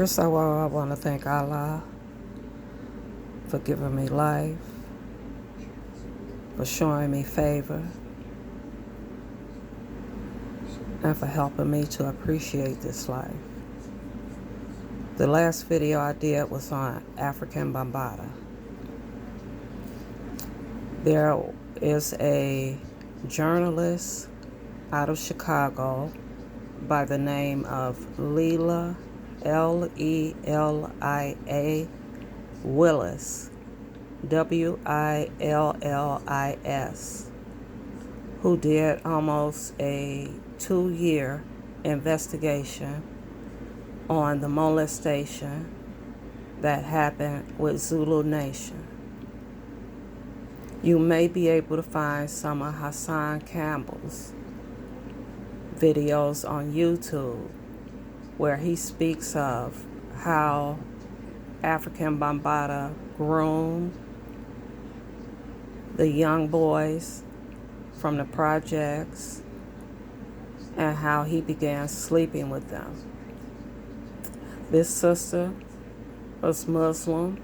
First of all, I want to thank Allah for giving me life, for showing me favor, and for helping me to appreciate this life. The last video I did was on African Bambaataa. There is a journalist out of Chicago by the name of Leila, Lelia Willis, Willis, who did almost a 2-year investigation on the molestation that happened with Zulu Nation. You may be able to find some of Hassan Campbell's videos on YouTube where he speaks of how African Bambaataa groomed the young boys from the projects and how he began sleeping with them. This sister was Muslim.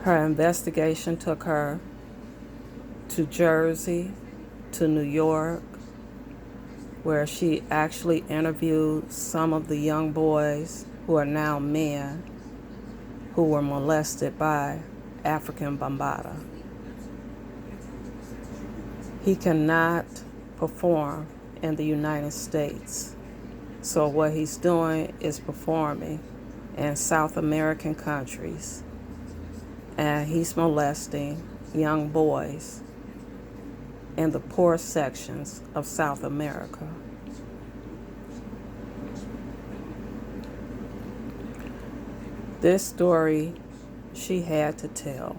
Her investigation took her to Jersey, to New York, where she actually interviewed some of the young boys who are now men who were molested by African Bambaataa. He cannot perform in the United States. So what he's doing is performing in South American countries. And he's molesting young boys in the poor sections of South America. This story she had to tell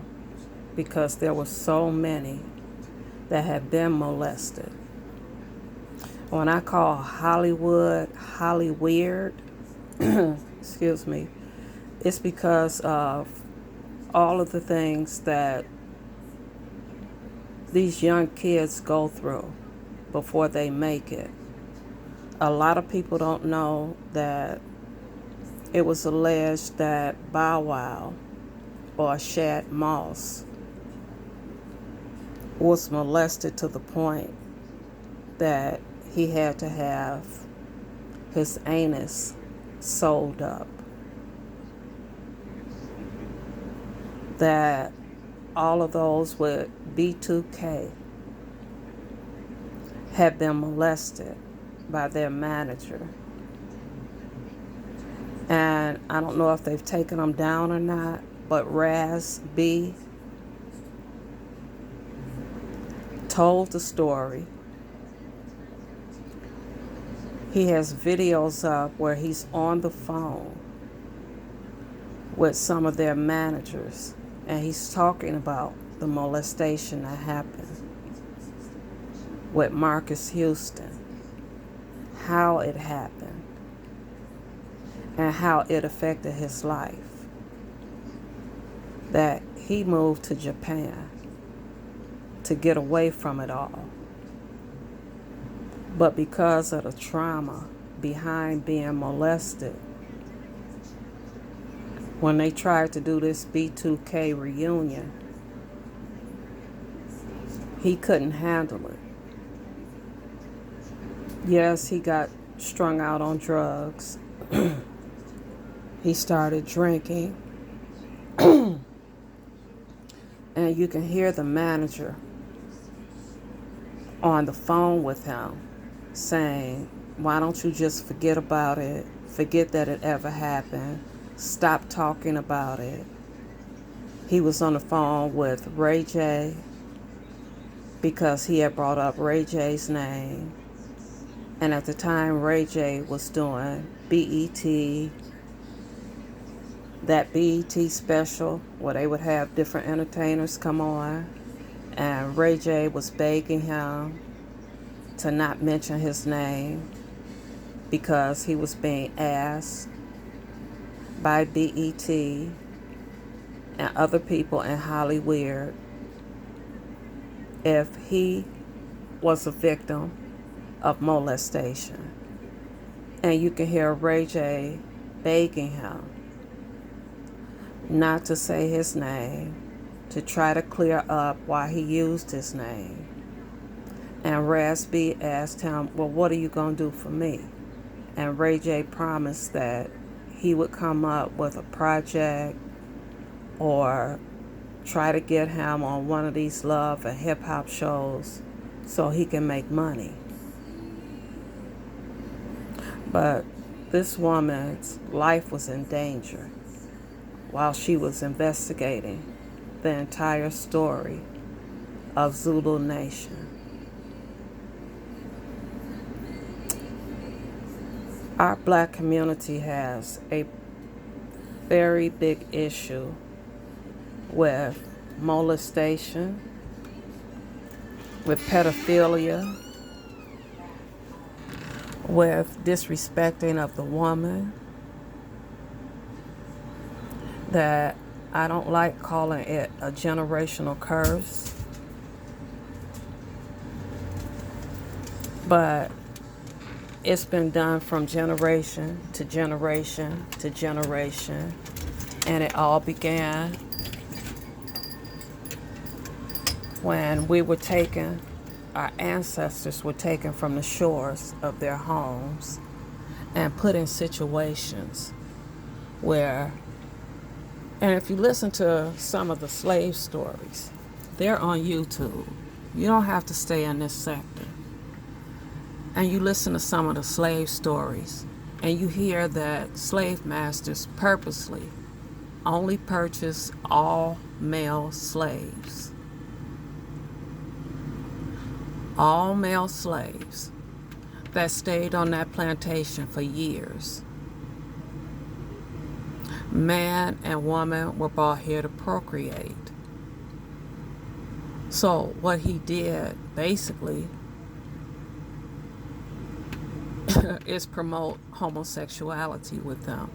because there were so many that had been molested. When I call Hollywood Hollyweird, excuse me, it's because of all of the things that these young kids go through before they make it. A lot of people don't know that it was alleged that Bow Wow or Shad Moss was molested to the point that he had to have his anus sewed up. That all of those with B2K had been molested by their manager. And I don't know if they've taken them down or not, but Raz B told the story. He has videos up where he's on the phone with some of their managers, and he's talking about the molestation that happened with Marcus Houston, how it happened, and how it affected his life. That he moved to Japan to get away from it all. But because of the trauma behind being molested, when they tried to do this B2K reunion, he couldn't handle it. Yes, he got strung out on drugs. He started drinking. And you can hear the manager on the phone with him saying, why don't you just forget about it? Forget that it ever happened. Stop talking about it. He was on the phone with Ray J because he had brought up Ray J's name. And at the time, Ray J was doing BET, that BET special where they would have different entertainers come on. And Ray J was begging him to not mention his name because he was being asked by BET and other people in Hollywood if he was a victim of molestation. And you can hear Ray J begging him not to say his name, to try to clear up why he used his name. And Raz B asked him, well, what are you going to do for me? And Ray J promised that he would come up with a project or try to get him on one of these love and hip hop shows so he can make money. But this woman's life was in danger while she was investigating the entire story of Zulu Nation. Our black community has a very big issue with molestation, with pedophilia, with disrespecting of the woman, that I don't like calling it a generational curse, but it's been done from generation to generation to generation, and it all began when our ancestors were taken from the shores of their homes and put in situations where, and if you listen to some of the slave stories, they're on YouTube. You don't have to stay in this sector. And you listen to some of the slave stories, and you hear that slave masters purposely only purchased all male slaves. All male slaves that stayed on that plantation for years. Man and woman were brought here to procreate. So what he did basically is promote homosexuality with them.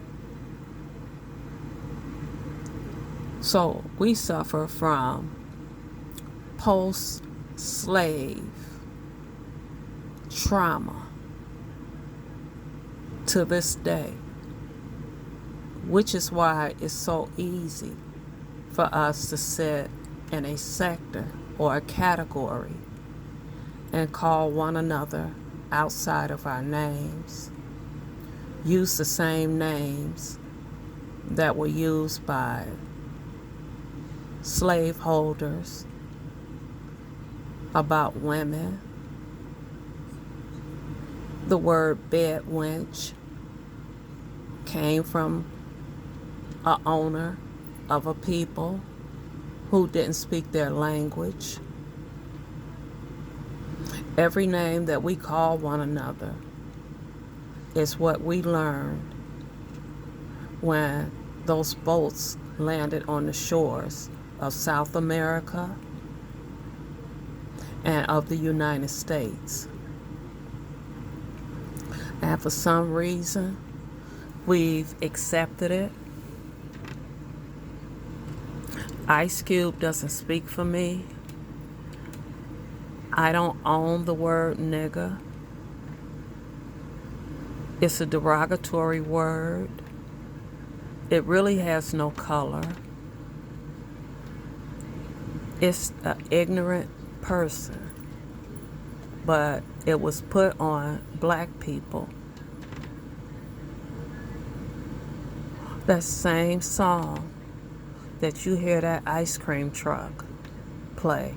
So we suffer from post-slave trauma to this day, which is why it's so easy for us to sit in a sector or a category and call one another outside of our names, use the same names that were used by slaveholders about women. The word bed wench came from an owner of a people who didn't speak their language. Every name that we call one another is what we learned when those boats landed on the shores of South America and of the United States. And for some reason, we've accepted it. Ice Cube doesn't speak for me. I don't own the word nigger. It's a derogatory word. It really has no color. It's an ignorant person, but it was put on black people. That same song that you hear that ice cream truck play.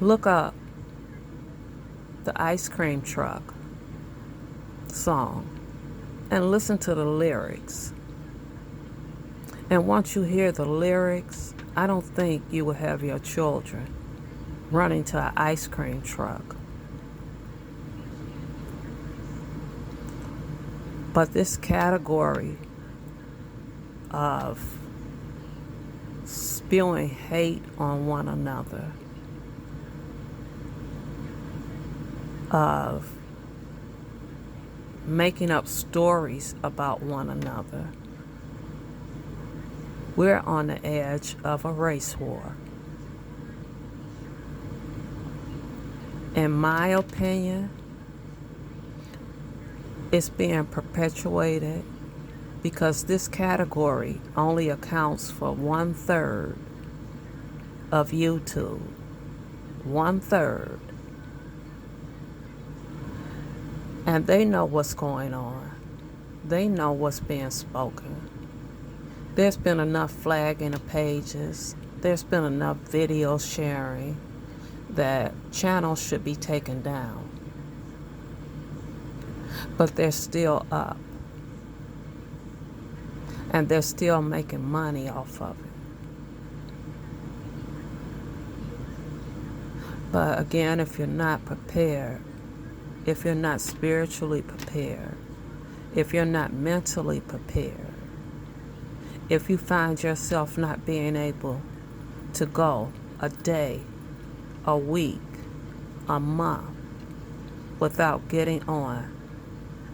Look up the ice cream truck song and listen to the lyrics. And once you hear the lyrics, I don't think you will have your children running to an ice cream truck. But this category of spewing hate on one another, of making up stories about one another, we're on the edge of a race war. In my opinion, It's being perpetuated because this category only accounts for 1/3 of YouTube. 1/3. And they know what's going on. They know what's being spoken. There's been enough flagging of pages. There's been enough video sharing that channels should be taken down. But they're still up. And they're still making money off of it. But again, if you're not prepared, if you're not spiritually prepared, if you're not mentally prepared, if you find yourself not being able to go a day, a week, a month without getting on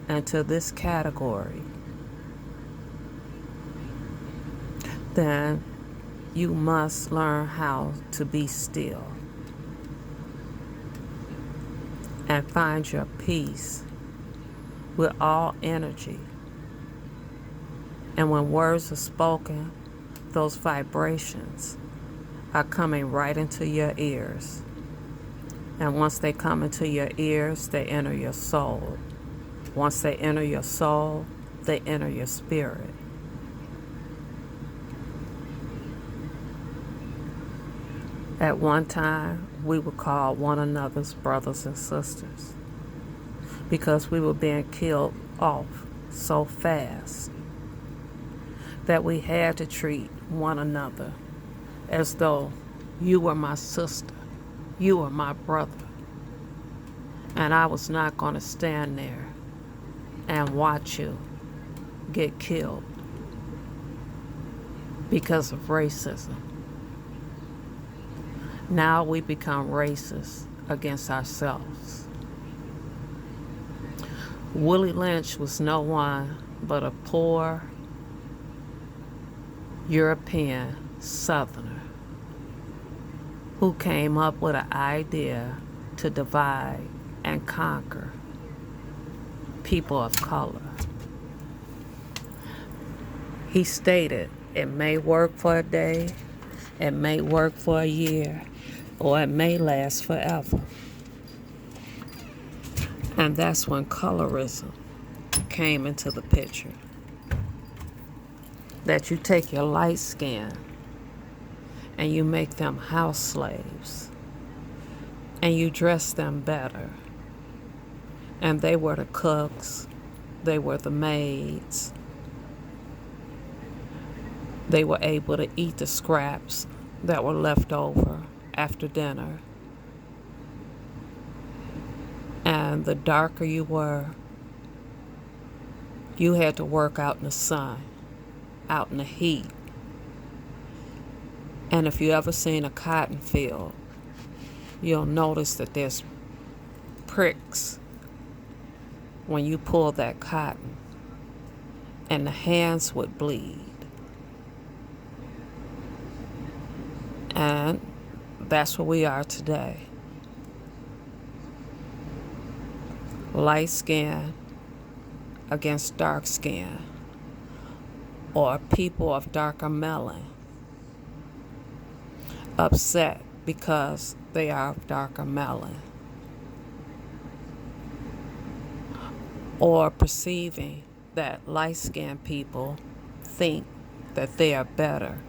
into this category, then you must learn how to be still and find your peace with all energy. And when words are spoken, those vibrations are coming right into your ears. And once they come into your ears, they enter your soul. Once they enter your soul, they enter your spirit. At one time, we would call one another's brothers and sisters because we were being killed off so fast that we had to treat one another as though you were my sister, you were my brother, and I was not going to stand there and watch you get killed because of racism. Now we become racist against ourselves. Willie Lynch was no one but a poor European Southerner who came up with an idea to divide and conquer people of color. He stated, it may work for a day, it may work for a year, or it may last forever. And that's when colorism came into the picture. That you take your light skin and you make them house slaves and you dress them better. And they were the cooks, they were the maids. They were able to eat the scraps that were left over after dinner. And the darker you were, you had to work out in the sun, out in the heat. And if you ever seen a cotton field, you'll notice that there's pricks when you pull that cotton, and the hands would bleed. And that's where we are today. Light skin against dark skin, or people of darker melon upset because they are of darker melon, or perceiving that light-skinned people think that they are better.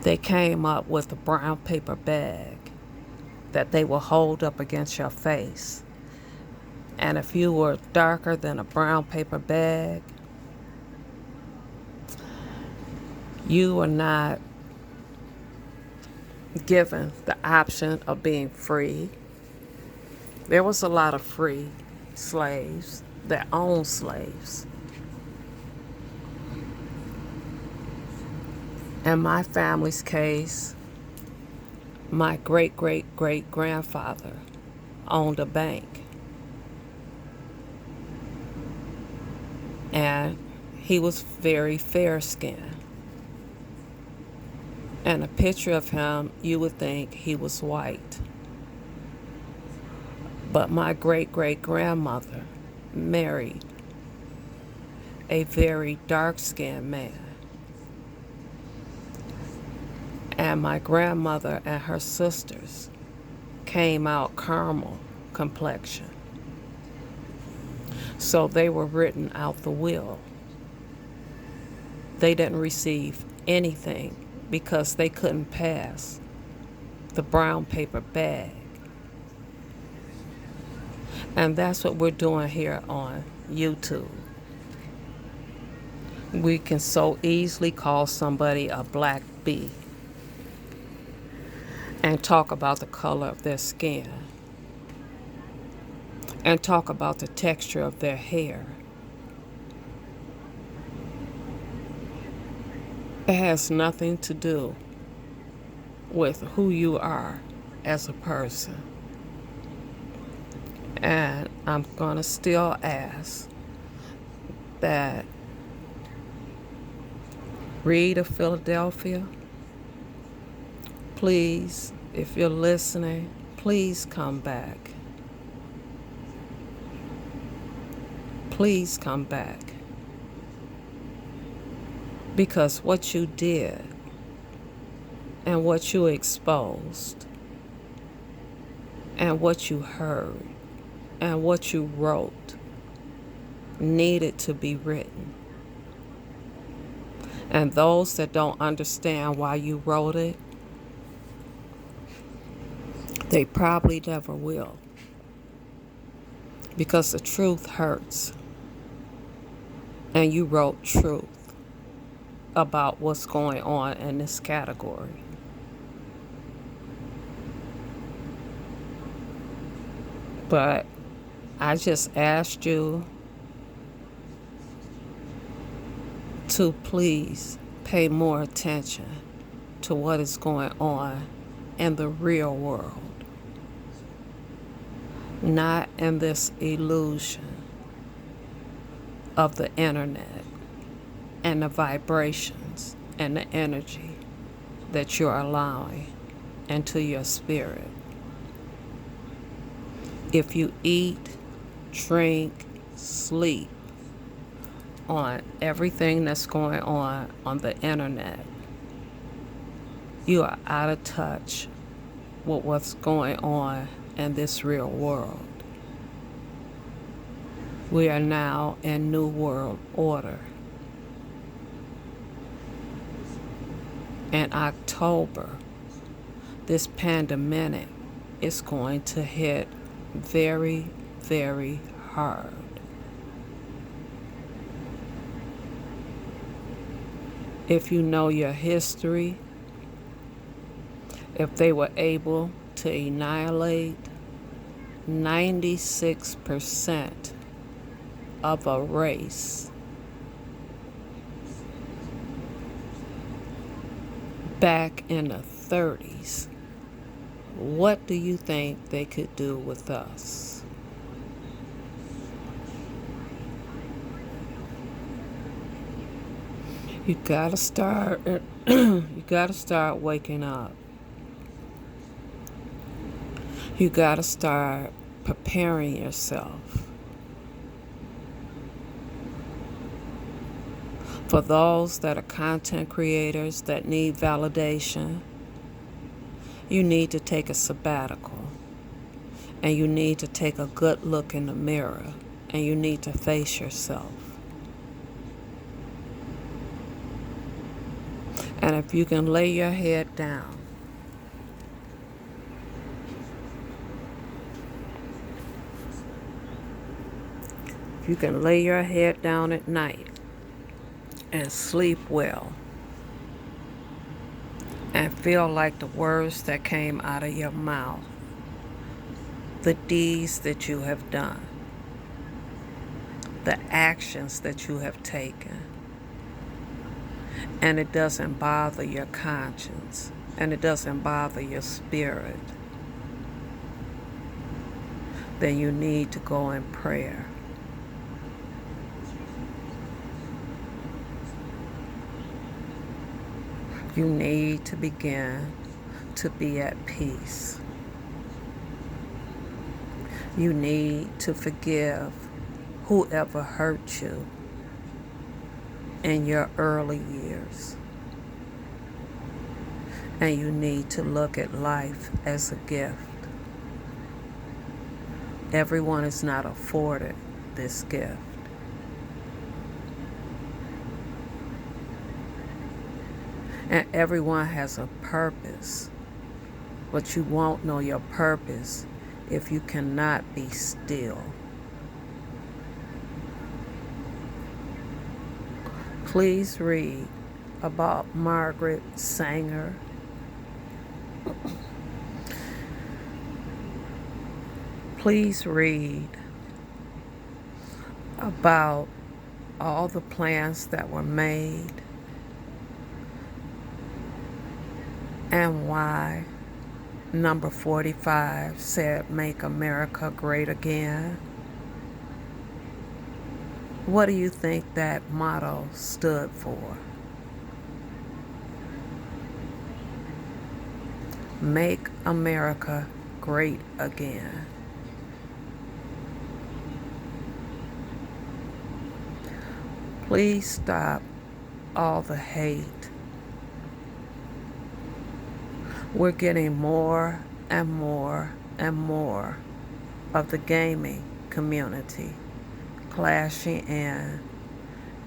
They came up with a brown paper bag that they will hold up against your face. And if you were darker than a brown paper bag, you were not given the option of being free. There was a lot of free slaves that owned slaves. In my family's case, my great-great-great-grandfather owned a bank. And he was very fair-skinned. And a picture of him, you would think he was white. But my great-great-grandmother married a very dark-skinned man. And my grandmother and her sisters came out caramel complexion. So they were written out the will. They didn't receive anything because they couldn't pass the brown paper bag. And that's what we're doing here on YouTube. We can so easily call somebody a black bee and talk about the color of their skin and talk about the texture of their hair. It has nothing to do with who you are as a person. And I'm going to still ask that Reed of Philadelphia, please, if you're listening, please come back. Please come back. Because what you did and what you exposed and what you heard and what you wrote needed to be written. And those that don't understand why you wrote it, they probably never will. Because the truth hurts. And you wrote truth about what's going on in this category. But I just asked you to please pay more attention to what is going on in the real world, not in this illusion of the internet and the vibrations and the energy that you're allowing into your spirit. If you eat, drink, sleep on everything that's going on the internet, you are out of touch with what's going on in this real world. We are now in New World Order. In October, this pandemic is going to hit very, very hard. If you know your history, if they were able to annihilate 96% of a race back in the 30s, what do you think they could do with us? You gotta start waking up. You gotta start preparing yourself. For those that are content creators that need validation, you need to take a sabbatical. And you need to take a good look in the mirror. And you need to face yourself. And if you can lay your head down, if you can lay your head down at night and sleep well and feel like the words that came out of your mouth, the deeds that you have done, the actions that you have taken, and it doesn't bother your conscience, and it doesn't bother your spirit, then you need to go in prayer. You need to begin to be at peace. You need to forgive whoever hurt you in your early years. And you need to look at life as a gift. Everyone is not afforded this gift. And everyone has a purpose, but you won't know your purpose if you cannot be still. Please read about Margaret Sanger. Please read about all the plans that were made and why number 45 said, "Make America Great Again." What do you think that motto stood for? Make America Great Again. Please stop all the hate. We're getting more and more and more of the gaming community clashing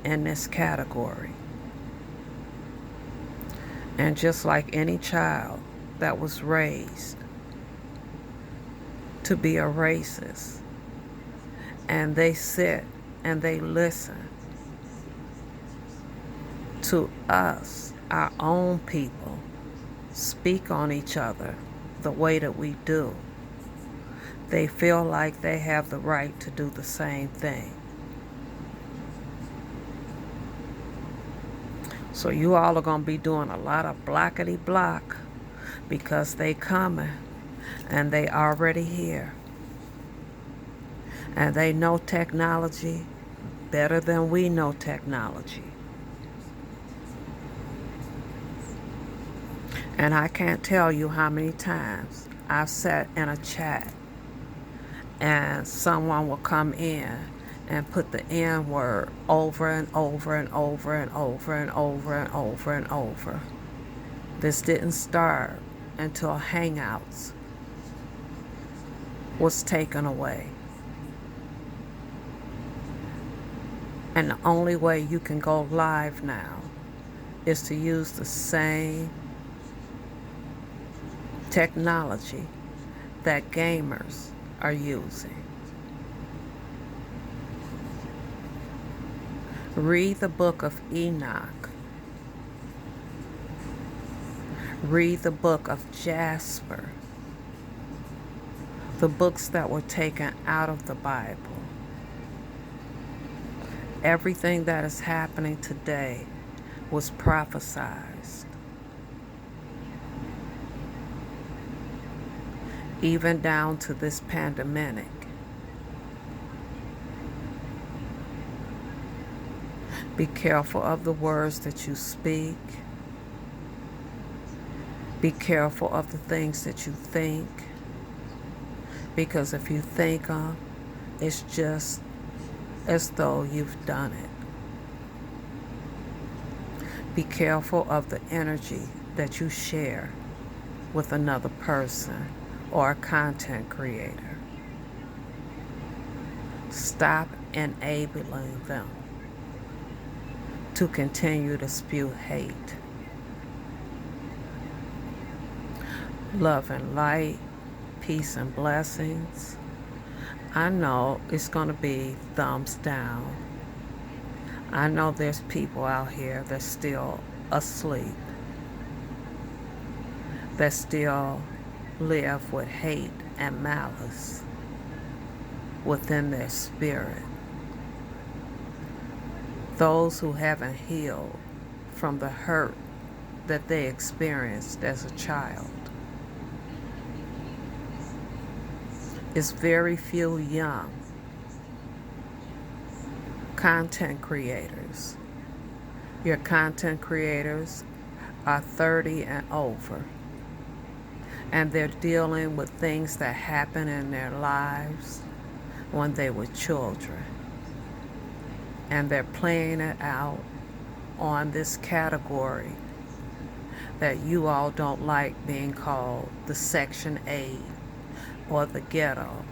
in this category. And just like any child that was raised to be a racist, and they sit and they listen to us, our own people, speak on each other the way that we do, they feel like they have the right to do the same thing. So you all are going to be doing a lot of blockety block because they coming and they already here. And they know technology better than we know technology. And I can't tell you how many times I've sat in a chat and someone will come in and put the N word over and over and over and over and over and over and over. This didn't start until Hangouts was taken away. And the only way you can go live now is to use the same technology that gamers are using. Read the book of Enoch. Read the book of Jasper. The books that were taken out of the Bible. Everything that is happening today was prophesied. Even down to this pandemic. Be careful of the words that you speak. Be careful of the things that you think. Because if you think them, it's just as though you've done it. Be careful of the energy that you share with another person or a content creator. Stop enabling them to continue to spew hate. Love and light, peace and blessings. I know it's going to be thumbs down. I know there's people out here that's still asleep, that still live with hate and malice within their spirit. Those who haven't healed from the hurt that they experienced as a child. It's very few young content creators. Your content creators are 30 and over. And they're dealing with things that happen in their lives when they were children. And they're playing it out on this category that you all don't like being called the Section 8 or the ghetto.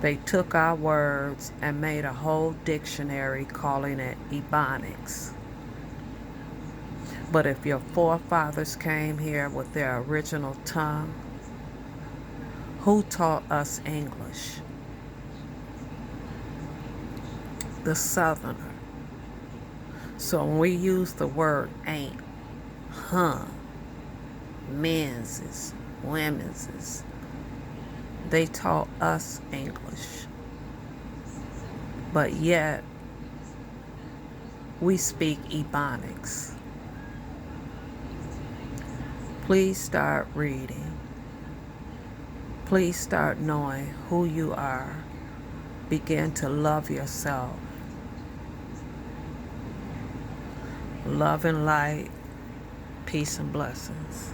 They took our words and made a whole dictionary calling it Ebonics. But if your forefathers came here with their original tongue, who taught us English? The Southerner. So when we use the word ain't, men's, women's, they taught us English. But yet, we speak Ebonics. Please start reading. Please start knowing who you are. Begin to love yourself. Love and light, peace and blessings.